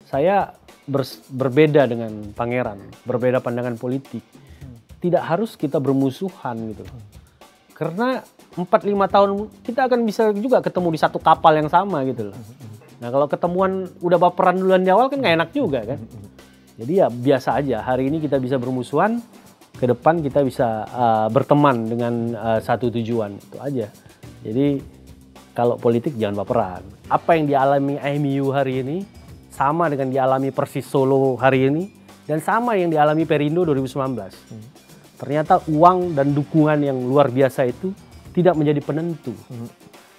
saya berbeda dengan Pangeran, berbeda pandangan politik. Tidak harus kita bermusuhan gitu. Karena 4-5 tahun kita akan bisa juga ketemu di satu kapal yang sama gitu loh. Nah kalau ketemuan udah baperan duluan di awal kan nggak enak juga kan. Jadi ya biasa aja, hari ini kita bisa bermusuhan, ke depan kita bisa berteman dengan satu tujuan, itu aja. Jadi kalau politik jangan baperan. Apa yang dialami MU hari ini sama dengan dialami Persis Solo hari ini dan sama yang dialami Perindo 2019. Ternyata uang dan dukungan yang luar biasa itu tidak menjadi penentu.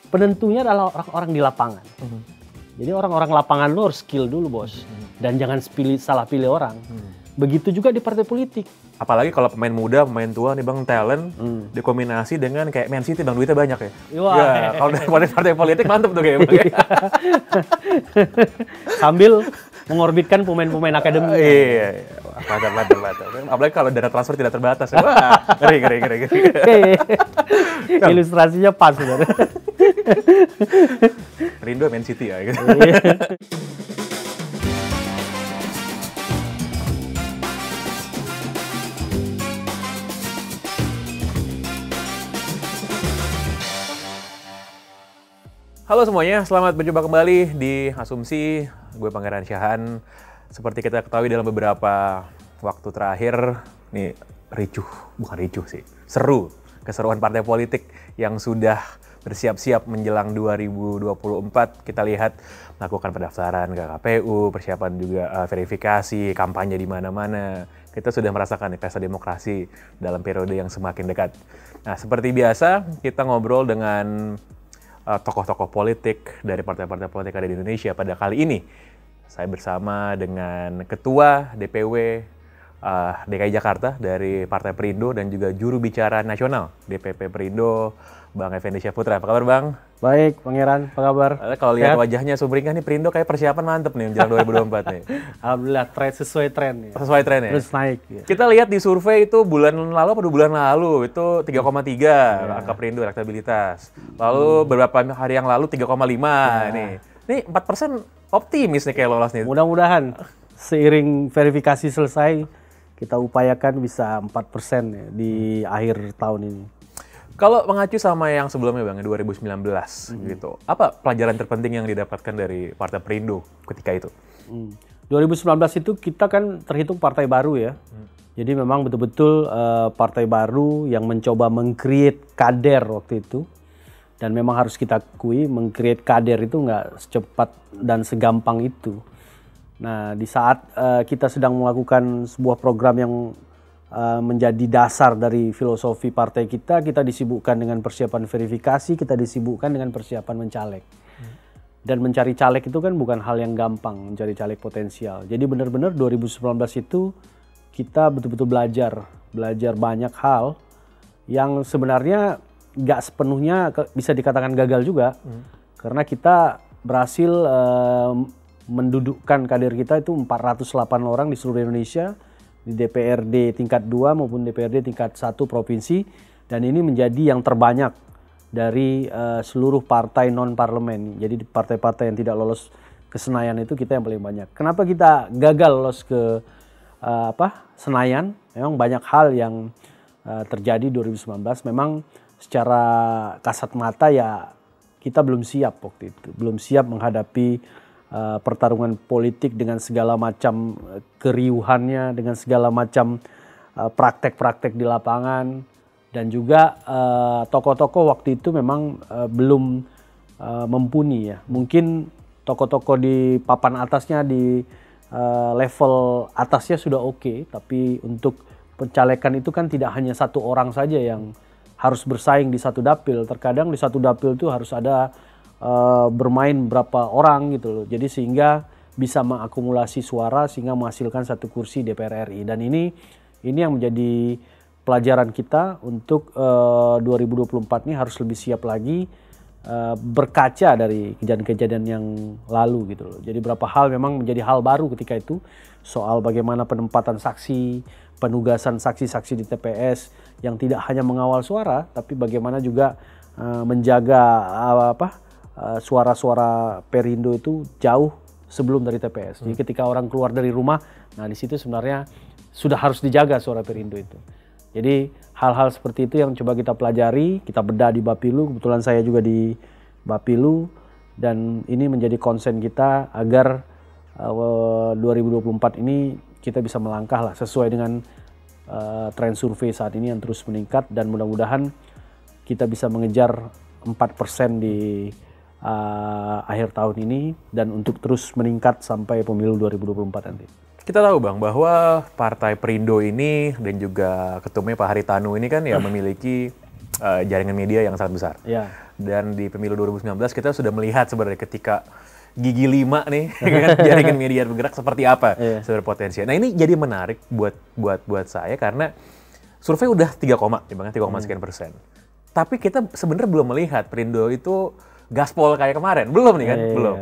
Penentunya adalah orang-orang di lapangan. Jadi orang-orang lapangan lo harus skill dulu bos. Dan jangan salah pilih orang. Begitu juga di partai politik. Apalagi kalau pemain muda, pemain tua nih bang, talent dikombinasi dengan kayak Man City bang, duitnya banyak ya. Ya kalau dari partai politik mantep tuh kayak bang. Sambil mengorbitkan pemain-pemain akademi. Iya, mantap. Apalagi kalau dana transfer tidak terbatas. Wah, ngeri. Ilustrasinya pas sebenarnya. Rindu Man City ya. Gitu. Halo semuanya, selamat berjumpa kembali di Asumsi. Gue Pangeran Syahan. Seperti kita ketahui dalam beberapa waktu terakhir, nih seru keseruan partai politik yang sudah bersiap-siap menjelang 2024. Kita lihat melakukan pendaftaran ke KPU, persiapan juga verifikasi, kampanye di mana-mana. Kita sudah merasakan pesta demokrasi dalam periode yang semakin dekat. Nah, seperti biasa, kita ngobrol dengan tokoh-tokoh politik dari partai-partai politik ada di Indonesia. Pada kali ini saya bersama dengan Ketua DPW DKI Jakarta dari Partai Perindo dan juga juru bicara nasional DPP Perindo, Bang Effendi Syahputra. Apa kabar Bang? Baik, Pangeran. Apa kabar? Kalau lihat wajahnya sumringah nih, Perindo kayak persiapan mantep nih menjelang 2024 nih. Alhamdulillah, sesuai tren ya. Sesuai tren ya? Terus naik. Ya. Kita lihat di survei itu bulan lalu atau 2 bulan lalu itu 3,3 angka Perindo elektabilitas. Lalu beberapa hari yang lalu 3,5 nih. Nih 4% optimis nih kayak lolos nih. Mudah-mudahan seiring verifikasi selesai kita upayakan bisa 4% ya di akhir tahun ini. Kalau mengacu sama yang sebelumnya Bang, 2019 gitu, apa pelajaran terpenting yang didapatkan dari Partai Perindo ketika itu? 2019 itu kita kan terhitung partai baru ya. Jadi memang betul-betul partai baru yang mencoba meng-create kader waktu itu. Dan memang harus kita akui, meng-create kader itu nggak secepat dan segampang itu. Nah, di saat kita sedang melakukan sebuah program yang menjadi dasar dari filosofi partai kita disibukkan dengan persiapan verifikasi, kita disibukkan dengan persiapan mencalek. Dan mencari caleg itu kan bukan hal yang gampang, mencari caleg potensial. Jadi benar-benar 2019 itu kita betul-betul belajar banyak hal yang sebenarnya nggak sepenuhnya bisa dikatakan gagal juga. Karena kita berhasil mendudukkan kader kita itu 408 orang di seluruh Indonesia, di DPRD tingkat 2 maupun DPRD tingkat 1 provinsi, dan ini menjadi yang terbanyak dari seluruh partai non-parlemen. Jadi partai-partai yang tidak lolos ke Senayan itu kita yang paling banyak. Kenapa kita gagal lolos ke Senayan? Memang banyak hal yang terjadi 2019. Memang secara kasat mata ya kita belum siap waktu itu. Belum siap menghadapi pertarungan politik dengan segala macam keriuhannya, dengan segala macam praktek-praktek di lapangan, dan juga tokoh-tokoh waktu itu memang belum mumpuni ya. Mungkin tokoh-tokoh di papan atasnya, di level atasnya sudah oke, tapi untuk pencalekan itu kan tidak hanya satu orang saja yang harus bersaing di satu dapil. Terkadang di satu dapil itu harus ada bermain berapa orang gitu loh. Jadi sehingga bisa mengakumulasi suara sehingga menghasilkan satu kursi DPR RI. Dan ini yang menjadi pelajaran kita untuk 2024 ini harus lebih siap lagi berkaca dari kejadian-kejadian yang lalu gitu loh. Jadi beberapa hal memang menjadi hal baru ketika itu, soal bagaimana penempatan saksi, penugasan saksi-saksi di TPS yang tidak hanya mengawal suara, tapi bagaimana juga menjaga suara-suara Perindo itu jauh sebelum dari TPS. Jadi ketika orang keluar dari rumah, nah di situ sebenarnya sudah harus dijaga suara Perindo itu. Jadi hal-hal seperti itu yang coba kita pelajari, kita bedah di Bapilu. Kebetulan saya juga di Bapilu, dan ini menjadi konsen kita agar 2024 ini kita bisa melangkah lah sesuai dengan tren survei saat ini yang terus meningkat, dan mudah-mudahan kita bisa mengejar 4% di akhir tahun ini dan untuk terus meningkat sampai pemilu 2024 nanti. Kita tahu Bang bahwa Partai Perindo ini dan juga ketumnya Pak Haritanu ini kan ya memiliki jaringan media yang sangat besar. Ya. Dan di pemilu 2019 kita sudah melihat sebenarnya ketika gigi 5 nih kan jaringan media bergerak seperti apa sebenarnya potensinya. Nah ini jadi menarik buat saya karena survei udah 3, sekian persen. Tapi kita sebenarnya belum melihat Perindo itu gaspol kayak kemarin, belum nih kan? Belum.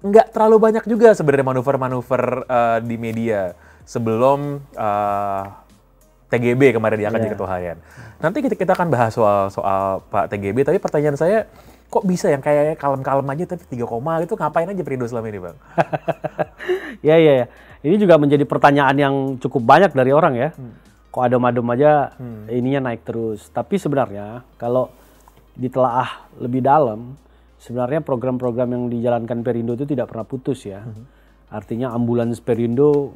Nggak terlalu banyak juga sebenarnya manuver-manuver di media sebelum TGB kemarin dia akan jadi ketua harian. Nanti kita akan bahas soal Pak TGB, tapi pertanyaan saya, kok bisa yang kayak kalem-kalem aja tapi 3, itu ngapain aja Perindo selama ini Bang? Ya. Ini juga menjadi pertanyaan yang cukup banyak dari orang ya. Kok adem-adem aja ininya naik terus. Tapi sebenarnya kalau ditelaah lebih dalam, sebenarnya program-program yang dijalankan Perindo itu tidak pernah putus ya. Artinya ambulans Perindo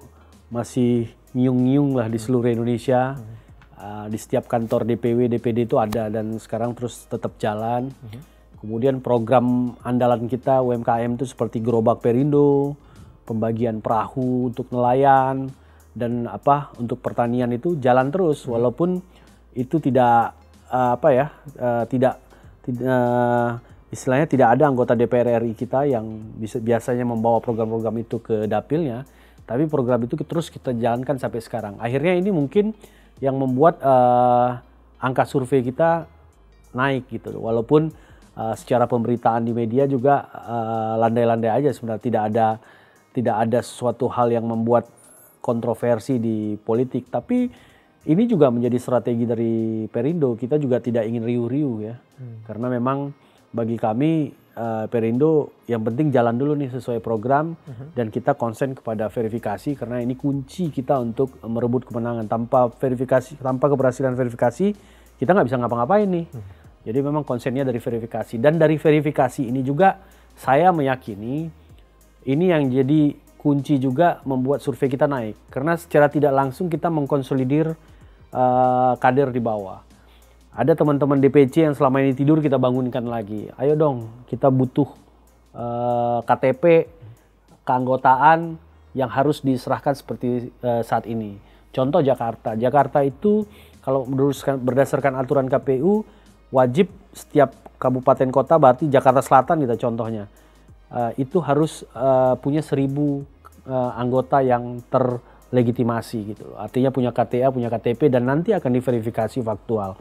masih nyiung-nyiung lah di seluruh Indonesia. Di setiap kantor DPW, DPD itu ada dan sekarang terus tetap jalan. Kemudian program andalan kita UMKM itu seperti gerobak Perindo, pembagian perahu untuk nelayan, dan untuk pertanian itu jalan terus walaupun itu tidak istilahnya tidak ada anggota DPR RI kita yang biasanya membawa program-program itu ke dapilnya, tapi program itu terus kita jalankan sampai sekarang. Akhirnya ini mungkin yang membuat angka survei kita naik gitu, walaupun secara pemberitaan di media juga landai-landai aja sebenarnya, tidak ada sesuatu hal yang membuat kontroversi di politik. Tapi ini juga menjadi strategi dari Perindo. Kita juga tidak ingin riuh-riuh ya, karena memang bagi kami Perindo yang penting jalan dulu nih sesuai program, dan kita konsen kepada verifikasi karena ini kunci kita untuk merebut kemenangan. Tanpa keberhasilan verifikasi kita nggak bisa ngapa-ngapain nih. Jadi memang konsennya dari verifikasi, dan dari verifikasi ini juga saya meyakini ini yang jadi kunci juga membuat survei kita naik, karena secara tidak langsung kita mengkonsolidir kader di bawah. Ada teman-teman DPC yang selama ini tidur kita bangunkan lagi. Ayo dong, kita butuh KTP keanggotaan yang harus diserahkan seperti saat ini. Contoh Jakarta. Jakarta itu kalau berdasarkan aturan KPU wajib setiap kabupaten kota, berarti Jakarta Selatan kita contohnya, itu harus punya 1.000 anggota yang terlegitimasi gitu. Artinya punya KTA, punya KTP, dan nanti akan diverifikasi faktual.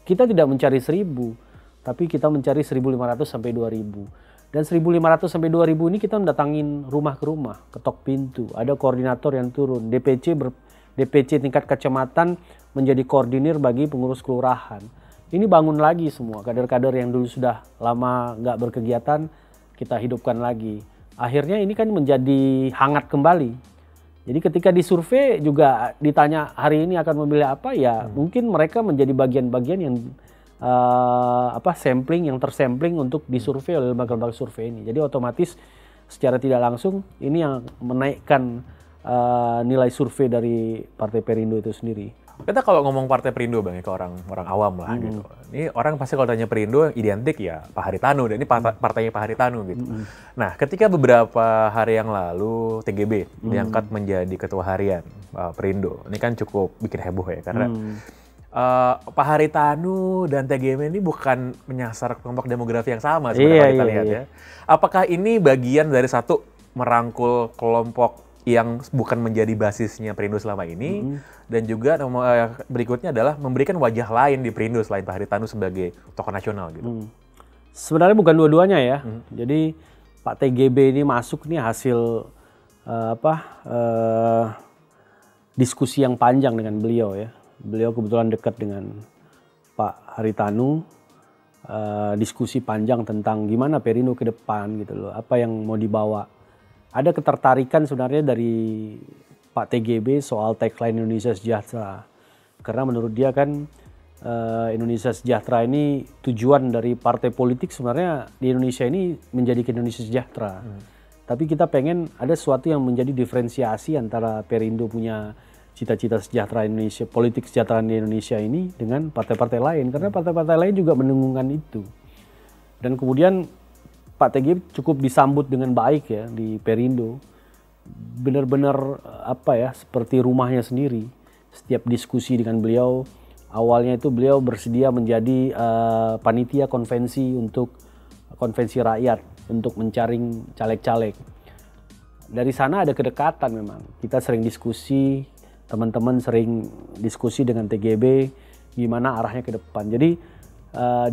Kita tidak mencari 1.000, tapi kita mencari 1.500 sampai 2.000. Dan 1.500 sampai 2.000 ini kita mendatangin rumah ke rumah, ketok pintu. Ada koordinator yang turun, DPC tingkat kecamatan menjadi koordinir bagi pengurus kelurahan. Ini bangun lagi semua, kader-kader yang dulu sudah lama nggak berkegiatan, kita hidupkan lagi. Akhirnya ini kan menjadi hangat kembali. Jadi ketika disurvei juga ditanya hari ini akan memilih apa, ya mungkin mereka menjadi bagian-bagian yang sampling, yang tersampling untuk disurvei oleh lembaga-lembaga survei ini. Jadi otomatis secara tidak langsung ini yang menaikkan nilai survei dari Partai Perindo itu sendiri. Kita kalau ngomong Partai Perindo Bang ya, ke orang awam lah gitu. Ini orang pasti kalau tanya Perindo identik ya Pak Haritanu, dan ini partainya Pak Haritanu gitu. Nah, ketika beberapa hari yang lalu TGB diangkat menjadi ketua harian Perindo, ini kan cukup bikin heboh ya, karena Pak Haritanu dan TGB ini bukan menyasar kelompok demografi yang sama sebenarnya kalau kita lihat ya. Apakah ini bagian dari satu merangkul kelompok yang bukan menjadi basisnya Perindo selama ini, dan juga berikutnya adalah memberikan wajah lain di Perindo selain Pak Haritanu sebagai tokoh nasional gitu. Sebenarnya bukan dua-duanya ya. Jadi Pak TGB ini masuk nih hasil diskusi yang panjang dengan beliau ya. Beliau kebetulan dekat dengan Pak Haritanu, diskusi panjang tentang gimana Perindo ke depan gitu loh, apa yang mau dibawa. ada ketertarikan sebenarnya dari Pak TGB soal tagline Indonesia Sejahtera. Karena menurut dia kan Indonesia Sejahtera ini tujuan dari partai politik sebenarnya di Indonesia ini menjadikan Indonesia sejahtera. Tapi kita pengen ada sesuatu yang menjadi diferensiasi antara Perindo punya cita-cita sejahtera Indonesia, politik kesejahteraan di Indonesia ini dengan partai-partai lain. Karena partai-partai lain juga mendengungkan itu. Dan kemudian Pak TGB cukup disambut dengan baik ya di Perindo. Benar-benar seperti rumahnya sendiri. Setiap diskusi dengan beliau, awalnya itu beliau bersedia menjadi panitia konvensi rakyat untuk menjaring caleg-caleg. Dari sana ada kedekatan memang. Kita sering diskusi, teman-teman sering diskusi dengan TGB gimana arahnya ke depan. Jadi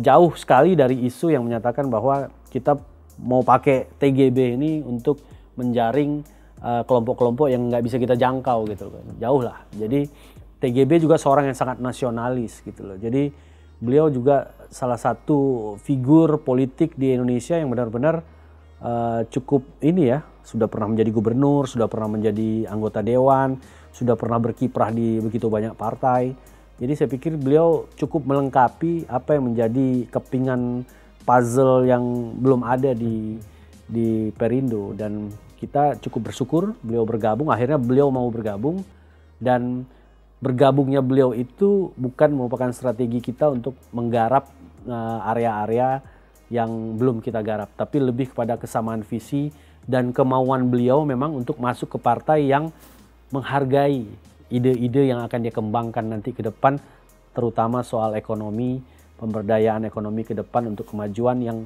jauh sekali dari isu yang menyatakan bahwa kita mau pakai TGB ini untuk menjaring kelompok-kelompok yang nggak bisa kita jangkau gitu loh. Jauh lah. Jadi TGB juga seorang yang sangat nasionalis gitu loh. Jadi beliau juga salah satu figur politik di Indonesia yang benar-benar cukup ini ya, sudah pernah menjadi gubernur, sudah pernah menjadi anggota dewan, sudah pernah berkiprah di begitu banyak partai. Jadi saya pikir beliau cukup melengkapi apa yang menjadi kepingan puzzle yang belum ada di Perindo, dan kita cukup bersyukur beliau bergabung. Akhirnya beliau mau bergabung, dan bergabungnya beliau itu bukan merupakan strategi kita untuk menggarap area-area yang belum kita garap, tapi lebih kepada kesamaan visi dan kemauan beliau memang untuk masuk ke partai yang menghargai ide-ide yang akan dia kembangkan nanti ke depan, terutama soal ekonomi, pemberdayaan ekonomi ke depan untuk kemajuan yang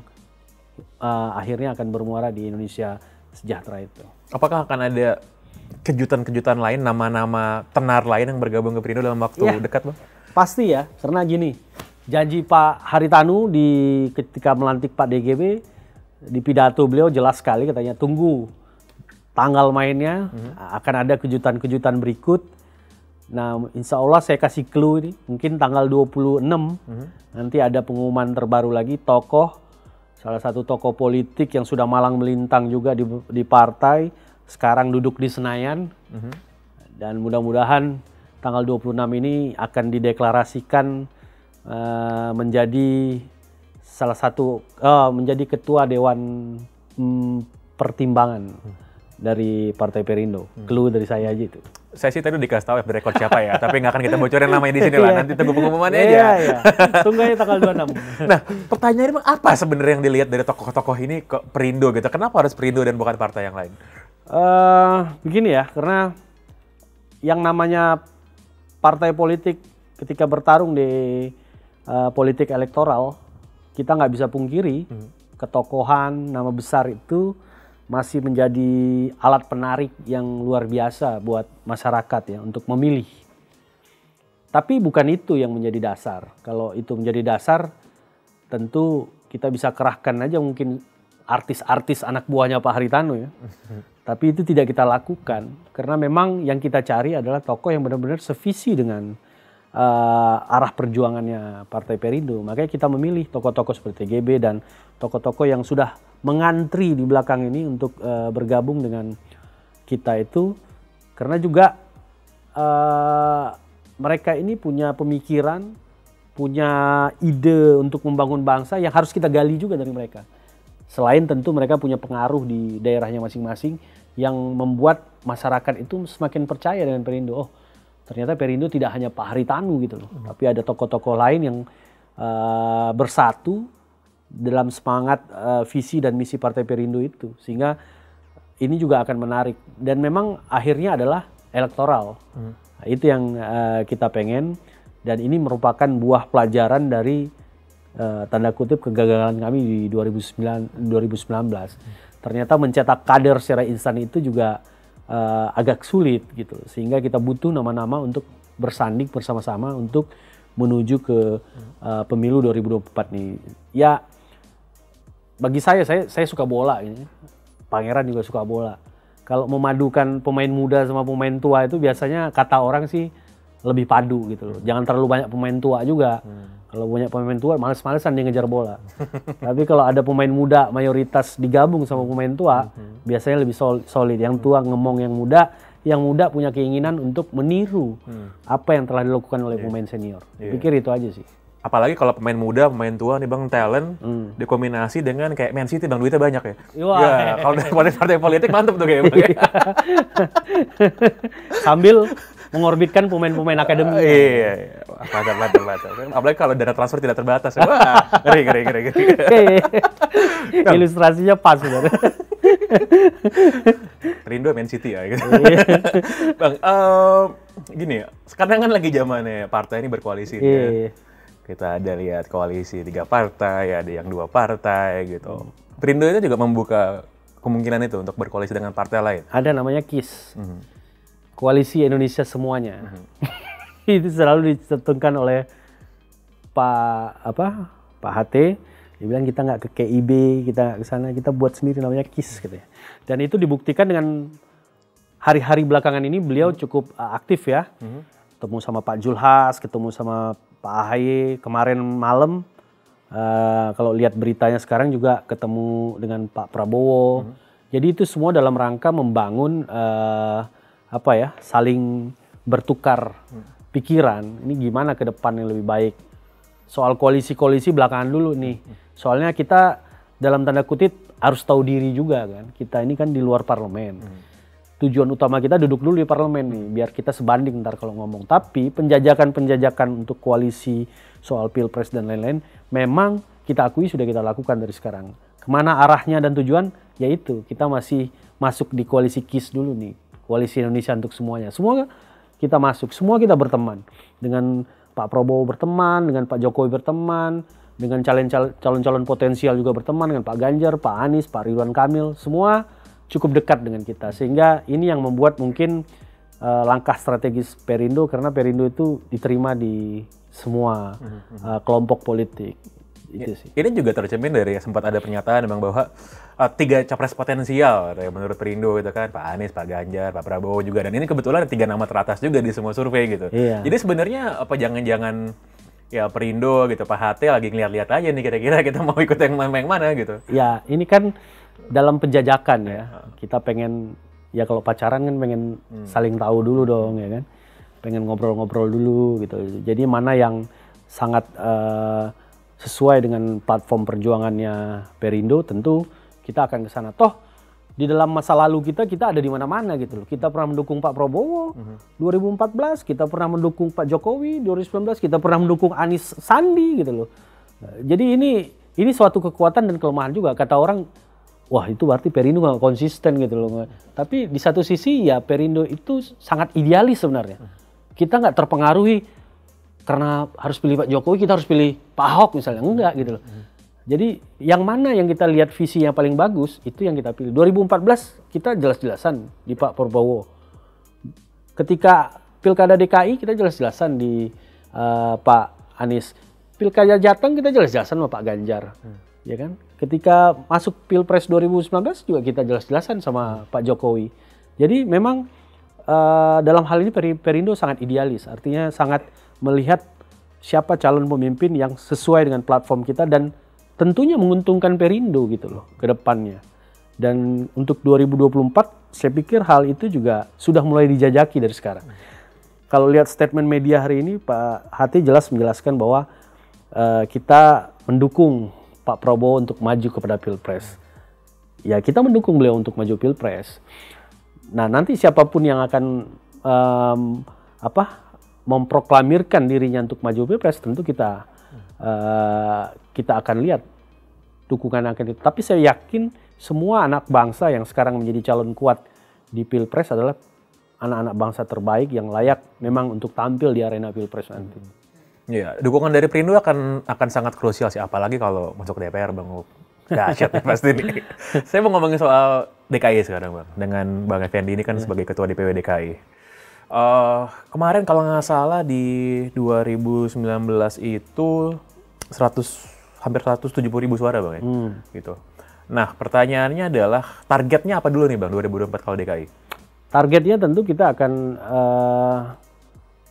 akhirnya akan bermuara di Indonesia sejahtera itu. Apakah akan ada kejutan-kejutan lain, nama-nama tenar lain yang bergabung ke Perindo dalam waktu dekat, Bang? Pasti ya, karena gini, janji Pak Haritanu ketika melantik Pak DGB, di pidato beliau jelas sekali katanya, tunggu tanggal mainnya, akan ada kejutan-kejutan berikut. Nah, insya Allah saya kasih clue ini, mungkin tanggal 26 nanti ada pengumuman terbaru lagi, salah satu tokoh politik yang sudah malang melintang juga di partai, sekarang duduk di Senayan, dan mudah-mudahan tanggal 26 ini akan dideklarasikan menjadi salah satu menjadi ketua Dewan Pertimbangan dari Partai Perindo. Clue dari saya aja itu. Saya sih tadi dikasih tahu direkod siapa ya, tapi nggak akan kita bocorin namanya di sini lah. Nanti tunggu pengumumannya aja. Iya. Tunggu aja tanggal 26. Nah, pertanyaannya apa sebenarnya yang dilihat dari tokoh-tokoh ini ke Perindo gitu? Kenapa harus Perindo dan bukan partai yang lain? Begini ya, karena yang namanya partai politik ketika bertarung di politik elektoral, kita nggak bisa pungkiri ketokohan, nama besar itu masih menjadi alat penarik yang luar biasa buat masyarakat ya untuk memilih. Tapi bukan itu yang menjadi dasar. Kalau itu menjadi dasar, tentu kita bisa kerahkan aja mungkin artis-artis anak buahnya Pak Haritanu ya. Tapi itu tidak kita lakukan karena memang yang kita cari adalah tokoh yang benar-benar sevisi dengan arah perjuangannya Partai Perindo. Makanya kita memilih tokoh-tokoh seperti TGB dan tokoh-tokoh yang sudah mengantri di belakang ini untuk bergabung dengan kita itu, karena juga mereka ini punya pemikiran, punya ide untuk membangun bangsa yang harus kita gali juga dari mereka. Selain tentu mereka punya pengaruh di daerahnya masing-masing yang membuat masyarakat itu semakin percaya dengan Perindo. Oh, ternyata Perindo tidak hanya Pak Haritanu gitu loh, tapi ada tokoh-tokoh lain yang bersatu dalam semangat visi dan misi Partai Perindo itu, sehingga ini juga akan menarik dan memang akhirnya adalah elektoral. Nah, itu yang kita pengen, dan ini merupakan buah pelajaran dari tanda kutip kegagalan kami di 2019. Ternyata mencetak kader secara instan itu juga agak sulit gitu, sehingga kita butuh nama-nama untuk bersanding bersama-sama untuk menuju ke pemilu 2024 nih. Ya, bagi saya suka bola ini. Pangeran juga suka bola. Kalau memadukan pemain muda sama pemain tua itu biasanya kata orang sih lebih padu gitu loh. Jangan terlalu banyak pemain tua juga. Kalau punya pemain tua, males-malesan dia ngejar bola. Tapi kalau ada pemain muda mayoritas digabung sama pemain tua, biasanya lebih solid. Yang tua ngemong yang muda punya keinginan untuk meniru apa yang telah dilakukan oleh pemain senior. Pikir itu aja sih. Apalagi kalau pemain muda, pemain tua nih Bang, talent dikombinasi dengan kayak Man City Bang, duitnya banyak ya. Ya, kalau dari partai politik mantep tuh kayak Bang. Sambil mengorbitkan pemain-pemain akademi. Iya. Mantap. Apalagi kalau dana transfer tidak terbatas. Wah, ngeri. Ilustrasinya pas sebenarnya. Perindo Man City ya gitu. Bang, gini ya, sekarang kan lagi zamannya partai ini berkoalisi nih, ya. Kita ada lihat koalisi 3 partai, ada yang 2 partai gitu. Perindo itu juga membuka kemungkinan itu untuk berkoalisi dengan partai lain. Ada namanya KIS. Koalisi Indonesia Semuanya. Itu selalu ditentukan oleh Pak HT. Dia bilang kita nggak ke KIB, kita nggak ke sana, kita buat sendiri namanya KIS gitu ya. Dan itu dibuktikan dengan hari-hari belakangan ini beliau cukup aktif ya. Ketemu sama Pak Julhas, ketemu sama Pak AHY kemarin malam. Kalau lihat beritanya sekarang juga ketemu dengan Pak Prabowo. Jadi itu semua dalam rangka membangun saling bertukar pikiran. Ini gimana ke depan yang lebih baik. Soal koalisi-koalisi belakangan dulu nih. Soalnya kita dalam tanda kutip harus tahu diri juga kan. Kita ini kan di luar parlemen. Tujuan utama kita duduk dulu di parlemen nih, biar kita sebanding ntar kalau ngomong. Tapi penjajakan untuk koalisi soal pilpres dan lain-lain, memang kita akui sudah kita lakukan dari sekarang. Kemana arahnya dan tujuan? Yaitu kita masih masuk di koalisi KIS dulu nih. Koalisi Indonesia untuk semuanya. Semua kita masuk, semua kita berteman. Dengan Pak Prabowo berteman, dengan Pak Jokowi berteman, dengan calon-calon potensial juga berteman, dengan Pak Ganjar, Pak Anies, Pak Ridwan Kamil, semua cukup dekat dengan kita. Sehingga ini yang membuat mungkin langkah strategis Perindo, karena Perindo itu diterima di semua kelompok politik. Itu sih. Ini juga tercermin dari sempat ada pernyataan memang bahwa 3 capres potensial menurut Perindo gitu kan, Pak Anies, Pak Ganjar, Pak Prabowo juga, dan ini kebetulan 3 nama teratas juga di semua survei gitu. Iya. Jadi sebenarnya apa jangan-jangan ya Perindo gitu, Pak HT lagi ngeliat-liat aja nih kira-kira kita mau ikut yang mana gitu. Ya ini kan dalam penjajakan ya, kita pengen ya kalau pacaran kan pengen saling tahu dulu dong ya kan, pengen ngobrol-ngobrol dulu gitu. Jadi mana yang sangat sesuai dengan platform perjuangannya Perindo, tentu kita akan ke sana. Toh di dalam masa lalu kita ada di mana-mana gitu loh. Kita pernah mendukung Pak Prabowo 2014, kita pernah mendukung Pak Jokowi 2019, kita pernah mendukung Anies Sandi gitu loh. Jadi ini suatu kekuatan dan kelemahan juga. Kata orang, wah itu berarti Perindo nggak konsisten gitu loh. Tapi di satu sisi ya Perindo itu sangat idealis sebenarnya. Kita nggak terpengaruhi karena harus pilih Pak Jokowi, kita harus pilih Pak Ahok misalnya. Enggak gitu loh. Jadi yang mana yang kita lihat visi yang paling bagus, itu yang kita pilih. 2014 kita jelas-jelasan di Pak Prabowo. Ketika Pilkada DKI kita jelas-jelasan di Pak Anies. Pilkada Jateng kita jelas-jelasan sama Pak Ganjar. Ya kan? Ketika masuk Pilpres 2019 juga kita jelas-jelasan sama Pak Jokowi. Jadi memang dalam hal ini Perindo sangat idealis. Artinya sangat melihat siapa calon pemimpin yang sesuai dengan platform kita dan tentunya menguntungkan Perindo gitu loh ke depannya. Dan untuk 2024 saya pikir hal itu juga sudah mulai dijajaki dari sekarang. Kalau lihat statement media hari ini, Pak HT jelas menjelaskan bahwa kita mendukung Pak Prabowo untuk maju kepada Pilpres. Ya kita mendukung beliau untuk maju Pilpres. Nah nanti siapapun yang akan memproklamirkan dirinya untuk maju Pilpres, tentu kita akan lihat dukungan akan itu. Tapi saya yakin semua anak bangsa yang sekarang menjadi calon kuat di Pilpres adalah anak-anak bangsa terbaik yang layak memang untuk tampil di arena Pilpres nanti. Iya, dukungan dari Perindo akan sangat krusial sih, apalagi kalau masuk ke DPR, Bang. Dahsyat ya pasti nih. Saya mau ngomongin soal DKI sekarang, Bang. Dengan Bang Effendi ini kan sebagai Ketua DPW DKI. Kemarin kalau nggak salah di 2019 itu hampir 170.000 suara, Bang ya. Gitu. Nah, pertanyaannya adalah targetnya apa dulu nih, Bang, 2024 kalau DKI? Targetnya tentu kita akan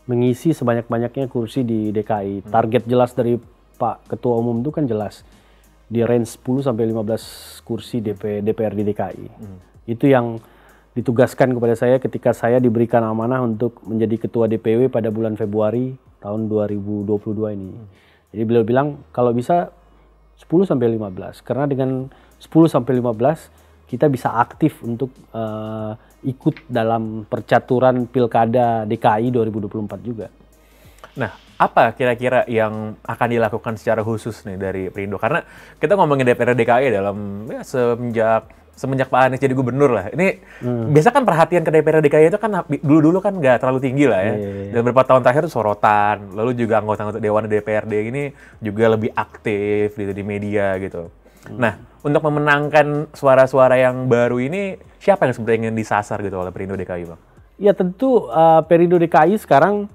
mengisi sebanyak-banyaknya kursi di DKI. Target jelas dari Pak Ketua Umum itu kan jelas. Di range 10 sampai 15 kursi DPRD DKI. Itu yang ditugaskan kepada saya ketika saya diberikan amanah untuk menjadi Ketua DPW pada bulan Februari tahun 2022 ini. Jadi beliau bilang kalau bisa 10 sampai 15. Karena dengan 10 sampai 15 kita bisa aktif untuk ikut dalam percaturan Pilkada DKI 2024 juga. Nah, apa kira-kira yang akan dilakukan secara khusus nih dari Perindo? Karena kita ngomongin DPRD DKI dalam ya, semenjak Pak Anies jadi gubernur lah. Ini biasa kan perhatian ke DPRD DKI itu kan dulu-dulu kan nggak terlalu tinggi lah ya. Dan beberapa tahun terakhir itu sorotan. Lalu juga anggota-anggota Dewan DPRD ini juga lebih aktif gitu, di media gitu. Nah, untuk memenangkan suara-suara yang baru ini, siapa yang sebenarnya ingin disasar gitu oleh Perindo DKI, Bang? Ya tentu Perindo DKI sekarang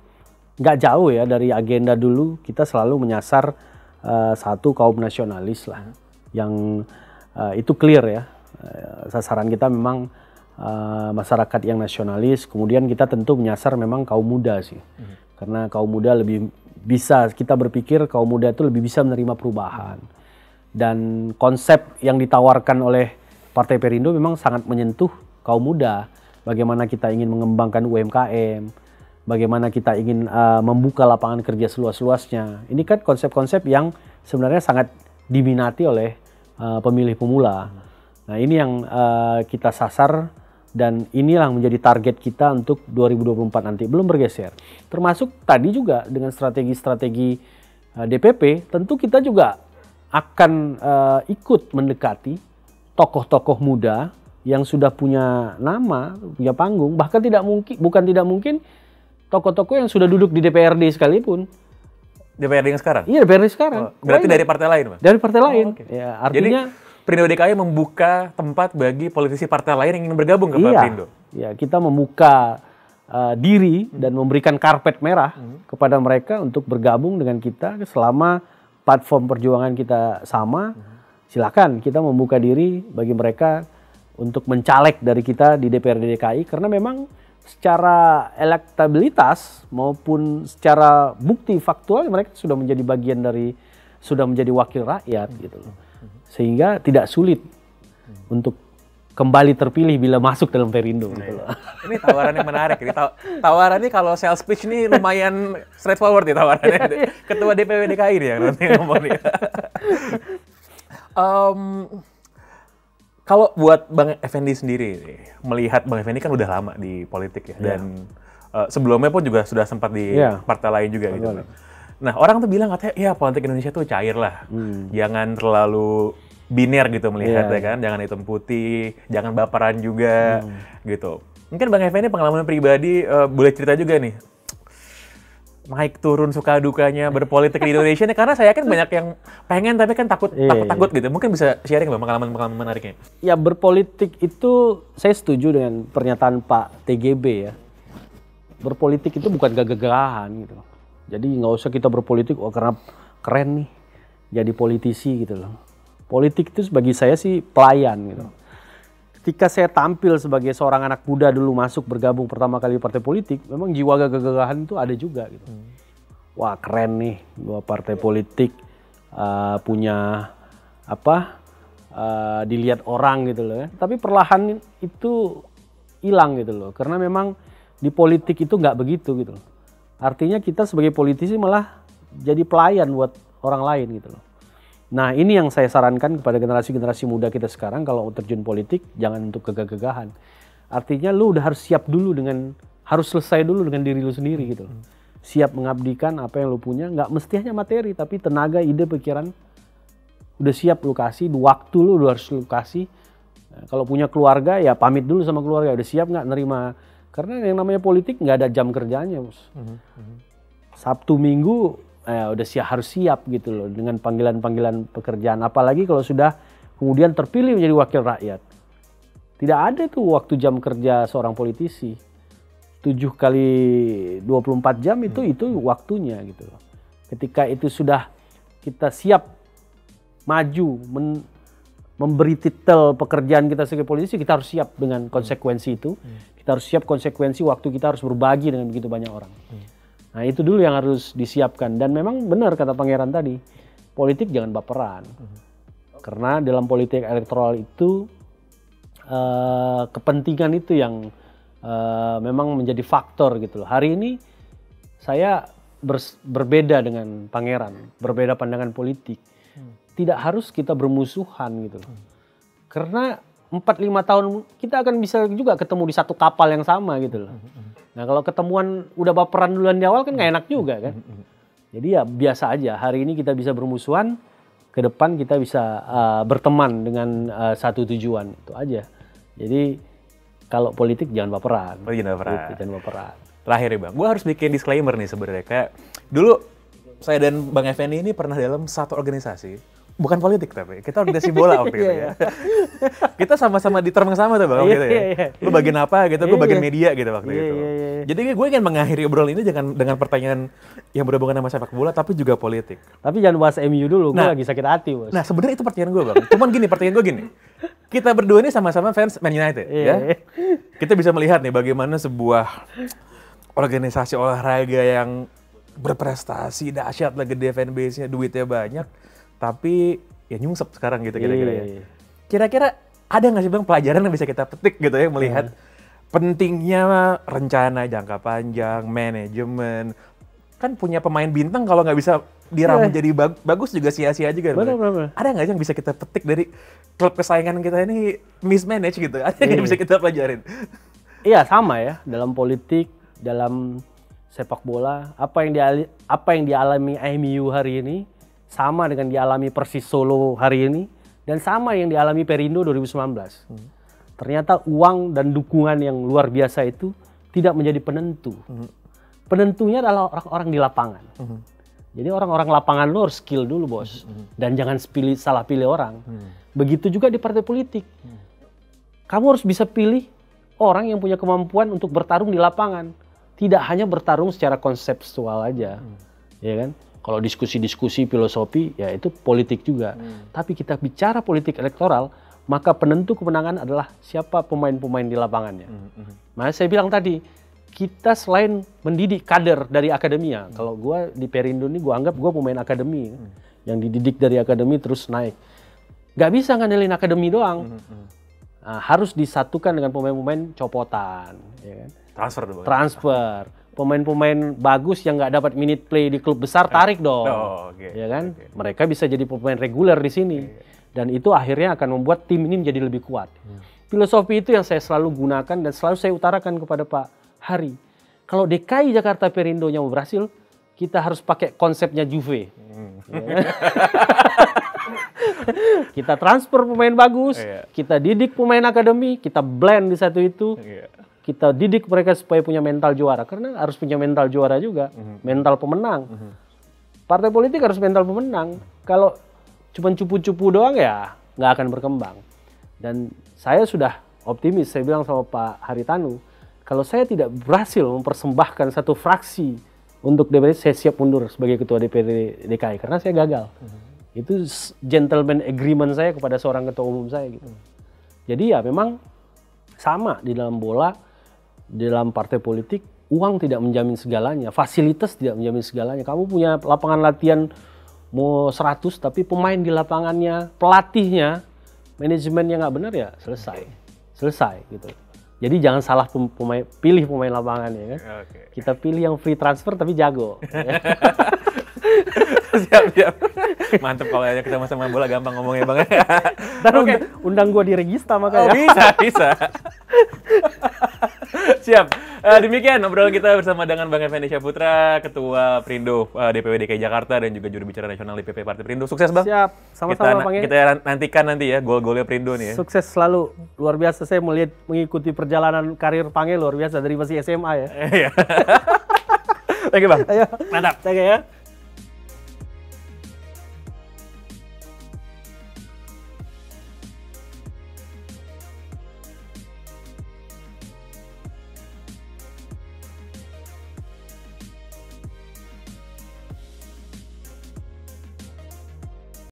nggak jauh ya dari agenda dulu. Kita selalu menyasar satu kaum nasionalis lah. Yang itu clear ya. Sasaran kita memang masyarakat yang nasionalis. Kemudian kita tentu menyasar memang kaum muda sih. Karena kaum muda lebih bisa, kita berpikir kaum muda itu lebih bisa menerima perubahan. Dan konsep yang ditawarkan oleh Partai Perindo memang sangat menyentuh kaum muda. Bagaimana kita ingin mengembangkan UMKM, bagaimana kita ingin membuka lapangan kerja seluas-luasnya. Ini kan konsep-konsep yang sebenarnya sangat diminati oleh pemilih pemula. Nah ini yang kita sasar dan inilah menjadi target kita untuk 2024 nanti. Belum bergeser. Termasuk tadi juga dengan strategi-strategi DPP, tentu kita juga akan ikut mendekati tokoh-tokoh muda yang sudah punya nama, punya panggung, bahkan bukan tidak mungkin tokoh-tokoh yang sudah duduk di DPRD sekalipun. DPRD yang sekarang? Iya, DPRD sekarang. Berarti dari partai lain, Pak? Dari partai lain. Okay. Ya, artinya jadi Perindo DKI membuka tempat bagi politisi partai lain yang ingin bergabung ke Pak Perindo. Iya, kita membuka diri dan memberikan karpet merah kepada mereka untuk bergabung dengan kita selama platform perjuangan kita sama. Silakan kita membuka diri bagi mereka untuk mencaleg dari kita di DPRD DKI karena memang secara elektabilitas maupun secara bukti faktual mereka sudah menjadi bagian dari, sudah menjadi wakil rakyat gitu loh. Sehingga tidak sulit untuk kembali terpilih bila masuk dalam Perindo gitu loh. Ini tawaran yang menarik. Ini tawarannya kalau sales pitch ini lumayan straightforward ya tawarannya. Ketua DPW DKI nih yang nanti ngomong nih. Kalau buat Bang Effendi sendiri nih, melihat Bang Effendi kan udah lama di politik ya, dan sebelumnya pun juga sudah sempat di partai lain juga gitu. Nah orang tuh bilang katanya ya politik Indonesia tuh cair lah, jangan terlalu biner gitu melihat ya kan, jangan hitam putih, jangan baperan juga gitu. Mungkin Bang Effendi pengalaman pribadi boleh cerita juga nih, naik turun suka dukanya berpolitik di Indonesia nih, karena saya yakin banyak yang pengen tapi kan takut gitu. Mungkin bisa sharing Bang pengalaman menariknya. Ya berpolitik itu saya setuju dengan pernyataan Pak TGB ya. Berpolitik itu bukan gagah-gagahan gitu. Jadi nggak usah kita berpolitik karena keren nih jadi politisi gitu loh. Politik itu bagi saya sih pelayan gitu. Ketika saya tampil sebagai seorang anak muda dulu masuk bergabung pertama kali partai politik, memang jiwa gagah-gagahan itu ada juga gitu. Wah keren nih gua partai politik punya apa dilihat orang gitu loh ya. Tapi perlahan itu hilang gitu loh. Karena memang di politik itu nggak begitu gitu loh. Artinya kita sebagai politisi malah jadi pelayan buat orang lain gitu loh. Nah ini yang saya sarankan kepada generasi-generasi muda kita sekarang, kalau terjun politik jangan untuk gagah-gagahan. Artinya lu udah harus siap dulu harus selesai dulu dengan diri lu sendiri gitu. Siap mengabdikan apa yang lu punya, nggak mesti hanya materi tapi tenaga, ide, pikiran. Udah siap lu kasih, waktu lu harus lu kasih. Nah, kalau punya keluarga ya pamit dulu sama keluarga, udah siap nggak nerima. Karena yang namanya politik nggak ada jam kerjanya, Bos. Sabtu Minggu harus siap gitu loh dengan panggilan-panggilan pekerjaan. Apalagi kalau sudah kemudian terpilih menjadi wakil rakyat. Tidak ada tuh waktu jam kerja seorang politisi. 7 kali 24 jam itu waktunya gitu loh. Ketika itu sudah kita siap maju memberi titel pekerjaan kita sebagai politisi, kita harus siap dengan konsekuensi itu. Kita harus siap konsekuensi waktu kita harus berbagi dengan begitu banyak orang. Nah itu dulu yang harus disiapkan. Dan memang benar kata Pangeran tadi, politik jangan baperan. Karena dalam politik elektoral itu kepentingan itu yang memang menjadi faktor gitu loh. Hari ini saya berbeda dengan Pangeran, berbeda pandangan politik. Tidak harus kita bermusuhan gitu loh. Karena 4-5 tahun kita akan bisa juga ketemu di satu kapal yang sama gitu loh. Nah kalau ketemuan udah baperan duluan di awal kan nggak enak juga kan. Jadi ya biasa aja, hari ini kita bisa bermusuhan, ke depan kita bisa berteman dengan satu tujuan, itu aja. Jadi kalau politik jangan baperan. Jangan baperan. Gitu, jangan baperan. Terakhir ya Bang, gue harus bikin disclaimer nih sebenarnya. Kayak dulu saya dan Bang Effendi ini pernah dalam satu organisasi. Bukan politik tapi, kita organisasi bola waktu itu ya. Kita sama-sama di term yang sama tuh Bang waktu itu ya. Lu bagian apa gitu, gue bagian media gitu waktu itu. Jadi gue ingin mengakhiri obrolan ini dengan pertanyaan yang berhubungan sama sepak bola tapi juga politik. Tapi jangan bahas MU dulu, gue lagi sakit hati Bos. Nah sebenarnya itu pertanyaan gue Bang, cuman gini pertanyaan gue gini. Kita berdua ini sama-sama fans Man United ya. Kita bisa melihat nih bagaimana sebuah organisasi olahraga yang berprestasi, dahsyat lah, gede fanbase-nya, duitnya banyak. Tapi ya nyungsep sekarang gitu kira-kira ya. Kira-kira ada nggak sih Bang pelajaran yang bisa kita petik gitu ya melihat pentingnya rencana jangka panjang, manajemen. Kan punya pemain bintang kalau nggak bisa diramu jadi bagus juga sia-sia juga. Benar. Ada nggak sih yang bisa kita petik dari klub kesayangan kita ini mismanage gitu? Ada nggak yang bisa kita pelajarin? Iya sama ya, dalam politik, dalam sepak bola, apa yang dialami MU hari ini sama dengan dialami Persis Solo hari ini, dan sama yang dialami Perindo 2019. Ternyata uang dan dukungan yang luar biasa itu tidak menjadi penentu. Penentunya adalah orang-orang di lapangan. Jadi orang-orang lapangan lo harus skill dulu Bos. Dan jangan salah pilih orang. Begitu juga di partai politik. Kamu harus bisa pilih orang yang punya kemampuan untuk bertarung di lapangan. Tidak hanya bertarung secara konseptual aja. Ya kan? Kalau diskusi-diskusi filosofi, ya itu politik juga. Tapi kita bicara politik elektoral, maka penentu kemenangan adalah siapa pemain-pemain di lapangannya. Makanya saya bilang tadi, kita selain mendidik kader dari akademia, kalau gue di Perindo ini gue anggap gue pemain akademi, yang dididik dari akademi terus naik. Gak bisa ngandelin akademi doang. Nah, harus disatukan dengan pemain-pemain copotan. Ya kan? Transfer. Pemain-pemain bagus yang nggak dapat minute play di klub besar tarik dong, ya kan? Mereka bisa jadi pemain reguler di sini, dan itu akhirnya akan membuat tim ini menjadi lebih kuat. Filosofi itu yang saya selalu gunakan dan selalu saya utarakan kepada Pak Hari. Kalau DKI Jakarta Perindonya mau berhasil, kita harus pakai konsepnya Juve. Ya. Kita transfer pemain bagus, kita didik pemain akademi, kita blend di satu itu. Kita didik mereka supaya punya mental juara. Karena harus punya mental juara juga. Mental pemenang. Partai politik harus mental pemenang. Kalau cuma cupu-cupu doang ya nggak akan berkembang. Dan saya sudah optimis. Saya bilang sama Pak Haritanu, kalau saya tidak berhasil mempersembahkan satu fraksi untuk DPD, saya siap mundur sebagai ketua DPD DKI. Karena saya gagal. Itu gentleman agreement saya kepada seorang ketua umum saya. Gitu. Jadi ya memang sama di dalam bola, dalam partai politik, uang tidak menjamin segalanya, fasilitas tidak menjamin segalanya. Kamu punya lapangan latihan mau 100, tapi pemain di lapangannya, pelatihnya, manajemennya nggak benar ya selesai gitu. Jadi jangan salah pilih pemain lapangan ya kan. Kita pilih yang free transfer tapi jago. Siap. Mantep kalau aja kita sama-sama bola gampang ngomongnya Bang. Undang gua di Regista makanya. Bisa. Siap. Demikian obrolan kita bersama dengan Bang Effendi Syahputra, Ketua Perindo DPW DKI Jakarta dan juga juru bicara nasional DPP Partai Perindo. Sukses Bang. Siap. Sama-sama Bang. Kita nantikan nanti ya gol-golnya Perindo nih ya. Sukses selalu. Luar biasa, saya mengikuti perjalanan karir Pange luar biasa dari masih SMA ya. Thank you Bang. Ayo. Mantap. Thank you ya.